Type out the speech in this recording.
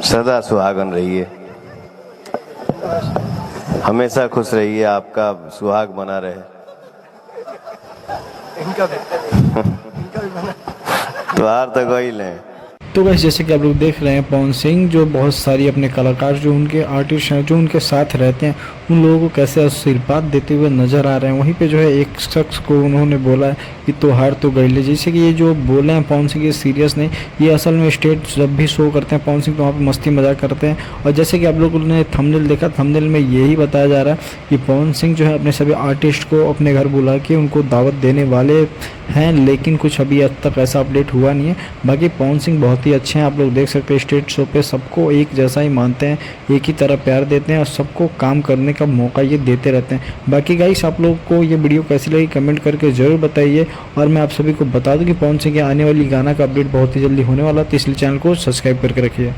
सदा सुहागन रहिए, हमेशा खुश रहिए, आपका सुहाग बना रहे। इनका भी बना। त्योहार तो गोइल है। तो गाइस जैसे कि आप लोग देख रहे हैं पवन सिंह जो बहुत सारी अपने कलाकार जो उनके आर्टिस्ट हैं जो उनके साथ रहते हैं उन लोगों को कैसे आशीर्वाद देते हुए नजर आ रहे हैं। वहीं पे जो है एक शख्स को उन्होंने बोला है कि त्योहार तो गईले, जैसे कि ये जो बोले हैं पवन सिंह ये सीरियस नहीं, ये असल में स्टेट जब भी शो करते हैं पवन सिंह तो वहाँ पे मस्ती मजाक करते हैं। और जैसे कि आप लोगों ने थंबनेल देखा, थंबनेल में यही बताया जा रहा है कि पवन सिंह जो है अपने सभी आर्टिस्ट को अपने घर बुला के उनको दावत देने वाले हैं, लेकिन कुछ अभी अब तक ऐसा अपडेट हुआ नहीं है। बाकी पवन सिंह बहुत ही अच्छे हैं, आप लोग देख सकते हैं स्टेज शो पे सबको एक जैसा ही मानते हैं, एक ही तरह प्यार देते हैं और सबको काम करने का मौका ये देते रहते हैं। बाकी गाइस आप लोगों को ये वीडियो कैसी लगी कमेंट करके ज़रूर बताइए। और मैं आप सभी को बता दूं कि पवन सिंह के आने वाली गाना का अपडेट बहुत ही जल्दी होने वाला है, तो इसलिए चैनल को सब्सक्राइब करके रखिए।